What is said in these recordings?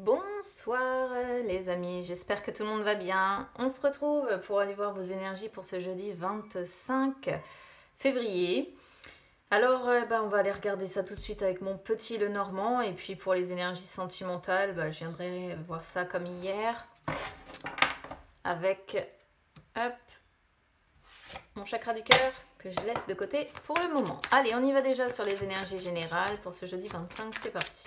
Bonsoir les amis, j'espère que tout le monde va bien. On se retrouve pour aller voir vos énergies pour ce jeudi 25 février. Alors on va aller regarder ça tout de suite avec mon petit Lenormand. Et puis pour les énergies sentimentales, je viendrai voir ça comme hier. Avec mon chakra du cœur que je laisse de côté pour le moment. Allez, on y va déjà sur les énergies générales pour ce jeudi 25, c'est parti.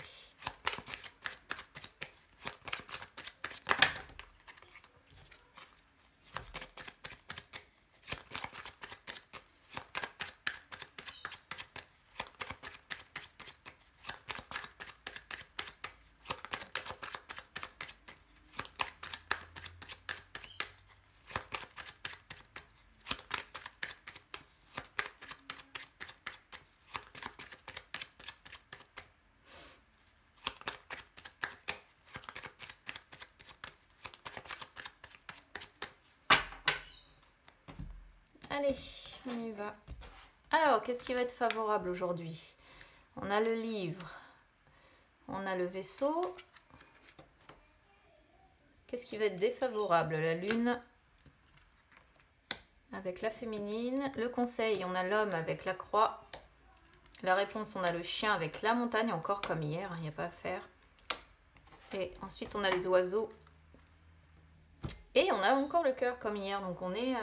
Allez, on y va. Alors, qu'est-ce qui va être favorable aujourd'hui? On a le livre, on a le vaisseau. Qu'est-ce qui va être défavorable? La lune avec la féminine. Le conseil, on a l'homme avec la croix. La réponse, on a le chien avec la montagne, encore comme hier, il n'y a pas à faire. Et ensuite, on a les oiseaux. Et on a encore le cœur comme hier, donc on est...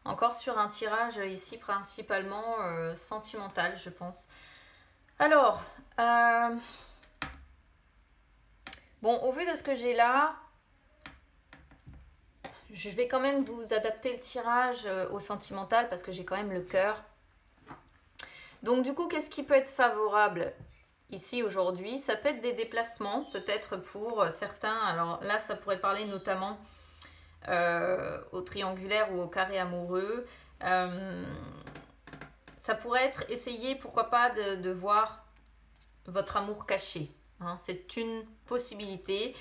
encore sur un tirage ici principalement sentimental, je pense. Alors, bon, au vu de ce que j'ai là, je vais quand même vous adapter le tirage au sentimental parce que j'ai quand même le cœur. Donc du coup, qu'est-ce qui peut être favorable ici aujourd'hui? Ça peut être des déplacements, peut-être pour certains. Alors là, ça pourrait parler notamment... au triangulaire ou au carré amoureux. Ça pourrait être essayer, pourquoi pas, de voir votre amour caché. Hein. C'est une possibilité.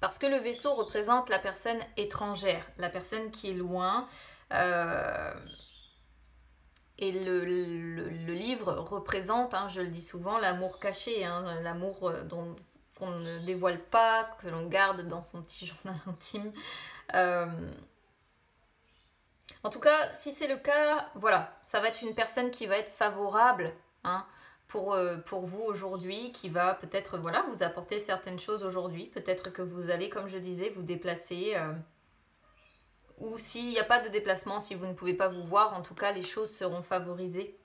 Parce que le vaisseau représente la personne étrangère, la personne qui est loin. Et le livre représente, hein, je le dis souvent, l'amour caché, hein, l'amour qu'on ne dévoile pas, que l'on garde dans son petit journal intime. En tout cas, si c'est le cas, voilà, ça va être une personne qui va être favorable, hein, pour vous aujourd'hui, qui va peut-être voilà, vous apporter certaines choses aujourd'hui. Peut-être que vous allez, comme je disais, vous déplacer. Ou s'il n'y a pas de déplacement, si vous ne pouvez pas vous voir, en tout cas, les choses seront favorisées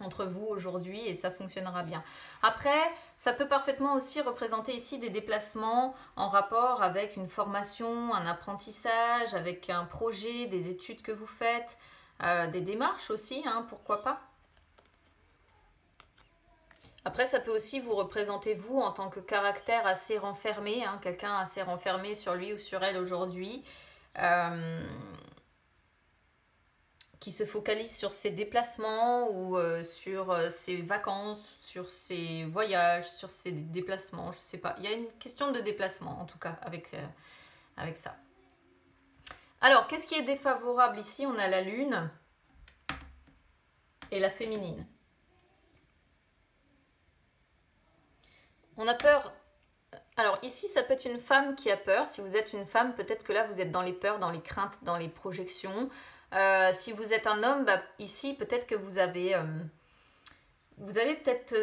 entre vous aujourd'hui et ça fonctionnera bien. Après, ça peut parfaitement aussi représenter ici des déplacements en rapport avec une formation, un apprentissage, avec un projet, des études que vous faites, des démarches aussi, hein, pourquoi pas. Après, ça peut aussi vous représenter vous en tant que caractère assez renfermé, hein, quelqu'un assez renfermé sur lui ou sur elle aujourd'hui, qui se focalise sur ses déplacements ou sur ses vacances, sur ses voyages, sur ses déplacements, je sais pas. Il y a une question de déplacement en tout cas avec ça. Alors, qu'est-ce qui est défavorable ici? On a la lune et la féminine. On a peur. Alors ici, ça peut être une femme qui a peur. Si vous êtes une femme, peut-être que là, vous êtes dans les peurs, dans les craintes, dans les projections. Si vous êtes un homme, ici, peut-être que vous avez peut-être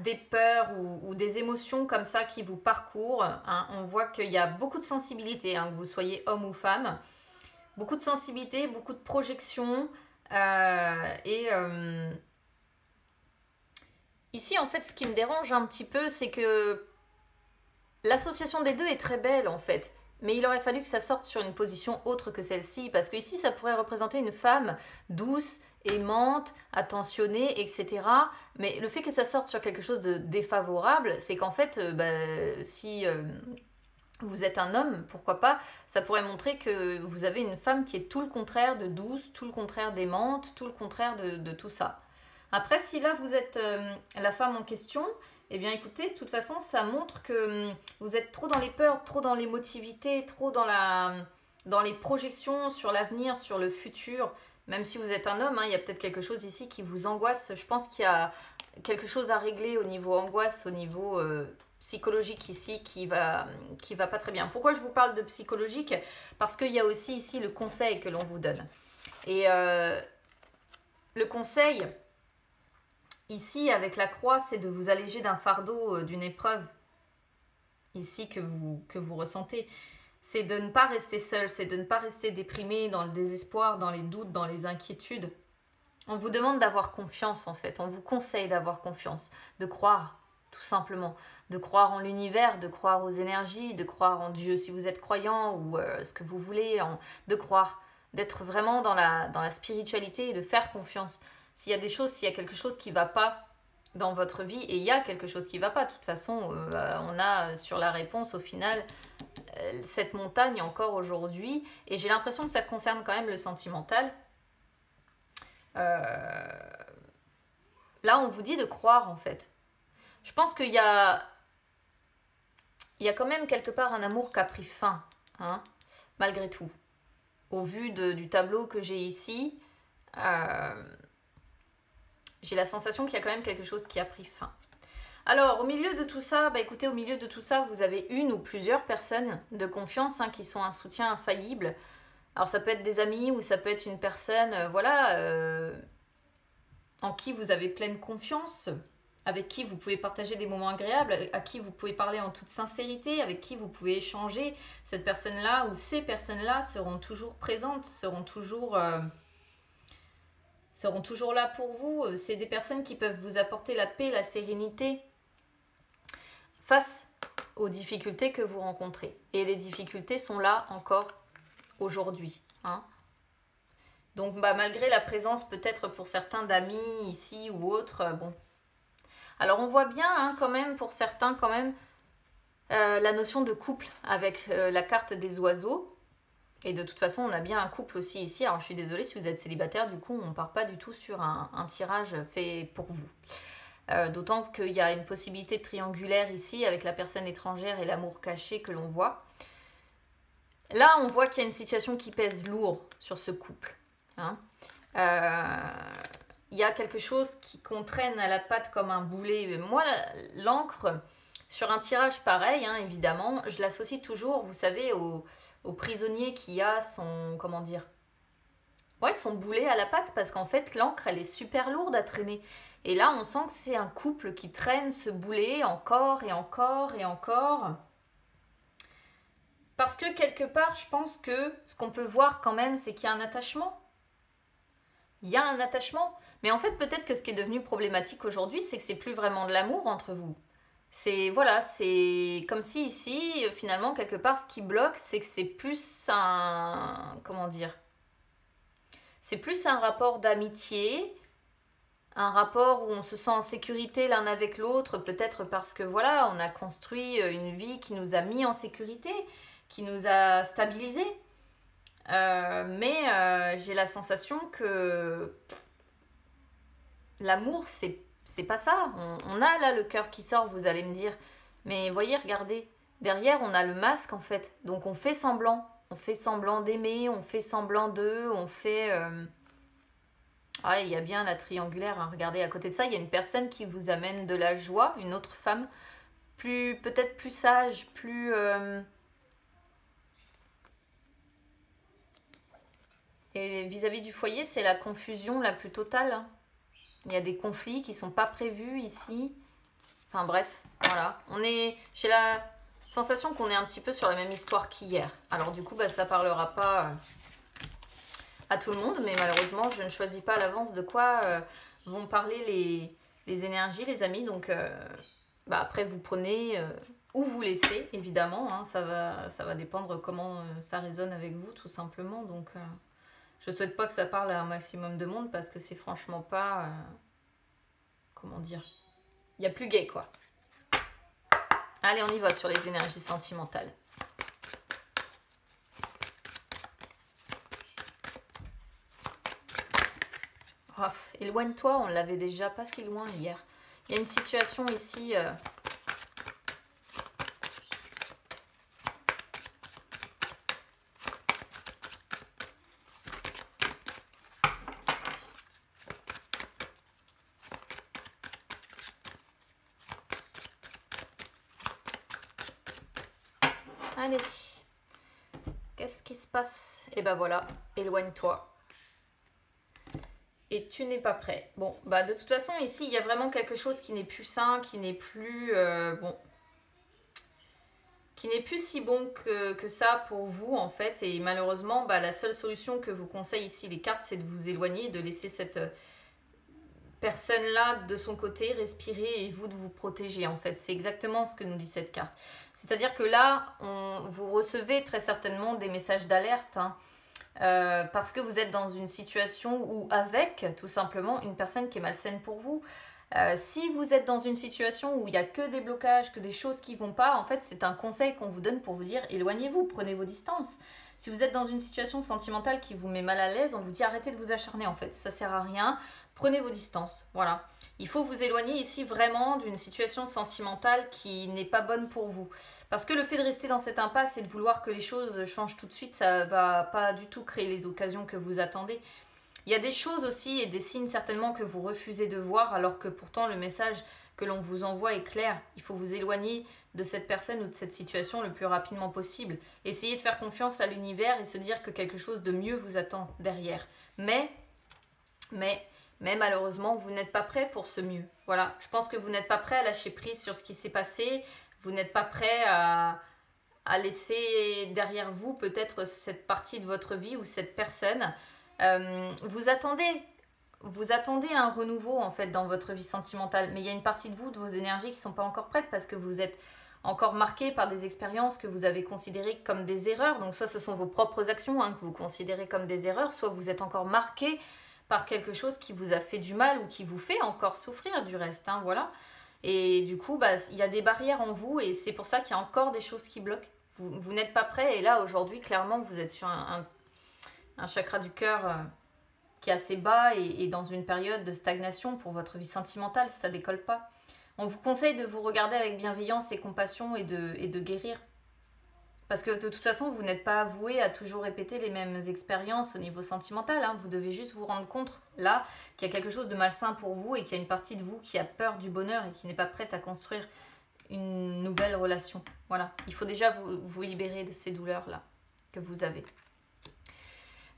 des peurs ou des émotions comme ça qui vous parcourent. Hein. On voit qu'il y a beaucoup de sensibilité, hein, que vous soyez homme ou femme. Beaucoup de sensibilité, beaucoup de projections. Ici, en fait, ce qui me dérange un petit peu, c'est que l'association des deux est très belle, en fait. Mais il aurait fallu que ça sorte sur une position autre que celle-ci. Parce que ici, ça pourrait représenter une femme douce, aimante, attentionnée, etc. Mais le fait que ça sorte sur quelque chose de défavorable, c'est qu'en fait, si vous êtes un homme, pourquoi pas, ça pourrait montrer que vous avez une femme qui est tout le contraire de douce, tout le contraire d'aimante, tout le contraire de tout ça. Après, si là, vous êtes la femme en question... Eh bien écoutez, de toute façon, ça montre que vous êtes trop dans les peurs, trop dans l'émotivité, trop dans les projections sur l'avenir, sur le futur. Même si vous êtes un homme, hein, il y a peut-être quelque chose ici qui vous angoisse. Je pense qu'il y a quelque chose à régler au niveau angoisse, au niveau psychologique ici qui va pas très bien. Pourquoi je vous parle de psychologique? Parce qu'il y a aussi ici le conseil que l'on vous donne. Et le conseil, ici, avec la croix, c'est de vous alléger d'un fardeau, d'une épreuve, ici, que vous ressentez. C'est de ne pas rester seul, c'est de ne pas rester déprimé dans le désespoir, dans les doutes, dans les inquiétudes. On vous demande d'avoir confiance, en fait. On vous conseille d'avoir confiance, de croire, tout simplement. De croire en l'univers, de croire aux énergies, de croire en Dieu si vous êtes croyant, ou ce que vous voulez, de croire, d'être vraiment dans la spiritualité et de faire confiance. S'il y a des choses, s'il y a quelque chose qui ne va pas dans votre vie, et il y a quelque chose qui ne va pas, de toute façon, on a sur la réponse au final cette montagne encore aujourd'hui, et j'ai l'impression que ça concerne quand même le sentimental. Là, on vous dit de croire, en fait. Je pense qu'il y a quand même quelque part un amour qui a pris fin, hein, malgré tout. Au vu du tableau que j'ai ici, j'ai la sensation qu'il y a quand même quelque chose qui a pris fin. Alors, au milieu de tout ça, écoutez, au milieu de tout ça, vous avez une ou plusieurs personnes de confiance qui sont un soutien infaillible. Alors, ça peut être des amis ou ça peut être une personne, en qui vous avez pleine confiance, avec qui vous pouvez partager des moments agréables, à qui vous pouvez parler en toute sincérité, avec qui vous pouvez échanger. Cette personne-là ou ces personnes-là seront toujours présentes, seront toujours là pour vous. C'est des personnes qui peuvent vous apporter la paix, la sérénité face aux difficultés que vous rencontrez. Et les difficultés sont là encore aujourd'hui. Hein. Donc malgré la présence peut-être pour certains d'amis ici ou autres, bon. Alors on voit bien quand même pour certains quand même la notion de couple avec la carte des oiseaux. Et de toute façon, on a bien un couple aussi ici. Alors, je suis désolée si vous êtes célibataire, du coup, on ne part pas du tout sur un tirage fait pour vous. D'autant qu'il y a une possibilité triangulaire ici avec la personne étrangère et l'amour caché que l'on voit. Là, on voit qu'il y a une situation qui pèse lourd sur ce couple. Hein. Il y a quelque chose qui contraîne à la patte comme un boulet. Moi, l'encre, sur un tirage pareil, évidemment, je l'associe toujours, vous savez, au prisonnier qui a son, comment dire, son boulet à la patte, parce qu'en fait l'encre elle est super lourde à traîner, et là on sent que c'est un couple qui traîne ce boulet encore et encore et encore, parce que quelque part je pense que ce qu'on peut voir quand même, c'est qu'il y a un attachement, mais en fait peut-être que ce qui est devenu problématique aujourd'hui, c'est que c'est plus vraiment de l'amour entre vous. C'est comme si ici, finalement, quelque part, ce qui bloque, c'est que c'est plus comment dire, c'est plus un rapport d'amitié, un rapport où on se sent en sécurité l'un avec l'autre, peut-être parce que voilà, on a construit une vie qui nous a mis en sécurité, qui nous a stabilisés. Mais j'ai la sensation que l'amour, c'est pas ça. On a là le cœur qui sort, vous allez me dire. Mais voyez, regardez. Derrière, on a le masque, en fait. Donc, on fait semblant. On fait semblant d'aimer, on fait semblant d'eux, on fait... Ah, il y a bien la triangulaire. Hein. Regardez, à côté de ça, il y a une personne qui vous amène de la joie, une autre femme, peut-être plus sage, plus... Et vis-à-vis du foyer, c'est la confusion la plus totale. Hein. Il y a des conflits qui ne sont pas prévus ici. Enfin bref, voilà. J'ai la sensation qu'on est un petit peu sur la même histoire qu'hier. Alors du coup, ça ne parlera pas à tout le monde, mais malheureusement, je ne choisis pas à l'avance de quoi vont parler les énergies, les amis. Donc après, vous prenez ou vous laissez, évidemment. Hein, ça va dépendre comment ça résonne avec vous, tout simplement. Donc... je souhaite pas que ça parle à un maximum de monde parce que c'est franchement pas... comment dire, il y a plus gay, quoi. Allez, on y va sur les énergies sentimentales. Oh, éloigne-toi, on l'avait déjà pas si loin hier. Il y a une situation ici... Allez. Qu'est-ce qui se passe? Et ben voilà, éloigne-toi. Et tu n'es pas prêt. Bon, bah de toute façon, ici, il y a vraiment quelque chose qui n'est plus sain, qui n'est plus... bon, qui n'est plus si bon que ça pour vous, en fait. Et malheureusement, bah, la seule solution que vous conseillent ici les cartes, c'est de vous éloigner, de laisser cette personne-là de son côté respirer et vous de vous protéger, en fait. C'est exactement ce que nous dit cette carte. C'est-à-dire que là, vous recevez très certainement des messages d'alerte, hein, parce que vous êtes dans une situation où avec, tout simplement, une personne qui est malsaine pour vous. Si vous êtes dans une situation où il n'y a que des blocages, que des choses qui ne vont pas, en fait, c'est un conseil qu'on vous donne pour vous dire éloignez-vous, prenez vos distances. Si vous êtes dans une situation sentimentale qui vous met mal à l'aise, on vous dit arrêtez de vous acharner, en fait, ça sert à rien, prenez vos distances, voilà. Il faut vous éloigner ici vraiment d'une situation sentimentale qui n'est pas bonne pour vous. Parce que le fait de rester dans cette impasse et de vouloir que les choses changent tout de suite, ça ne va pas du tout créer les occasions que vous attendez. Il y a des choses aussi et des signes certainement que vous refusez de voir alors que pourtant le message que l'on vous envoie est clair. Il faut vous éloigner de cette personne ou de cette situation le plus rapidement possible. Essayez de faire confiance à l'univers et se dire que quelque chose de mieux vous attend derrière. Mais malheureusement, vous n'êtes pas prêt pour ce mieux. Voilà, je pense que vous n'êtes pas prêt à lâcher prise sur ce qui s'est passé. Vous n'êtes pas prêt à laisser derrière vous peut-être cette partie de votre vie ou cette personne. Vous attendez un renouveau en fait dans votre vie sentimentale, mais il y a une partie de vous, de vos énergies qui ne sont pas encore prêtes parce que vous êtes encore marqué par des expériences que vous avez considérées comme des erreurs. Donc soit ce sont vos propres actions que vous considérez comme des erreurs, soit vous êtes encore marqué par quelque chose qui vous a fait du mal ou qui vous fait encore souffrir du reste, voilà. Et du coup, il y a des barrières en vous et c'est pour ça qu'il y a encore des choses qui bloquent. Vous n'êtes pas prêt et là aujourd'hui, clairement, vous êtes sur un chakra du cœur qui est assez bas et dans une période de stagnation pour votre vie sentimentale, ça décolle pas. On vous conseille de vous regarder avec bienveillance et compassion et de guérir. Parce que de toute façon, vous n'êtes pas voué à toujours répéter les mêmes expériences au niveau sentimental. Vous devez juste vous rendre compte, là, qu'il y a quelque chose de malsain pour vous et qu'il y a une partie de vous qui a peur du bonheur et qui n'est pas prête à construire une nouvelle relation. Voilà, il faut déjà vous libérer de ces douleurs-là que vous avez.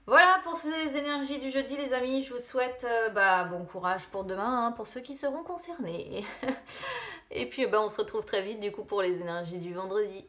Voilà pour ces énergies du jeudi les amis, je vous souhaite bon courage pour demain pour ceux qui seront concernés. Et puis on se retrouve très vite du coup pour les énergies du vendredi.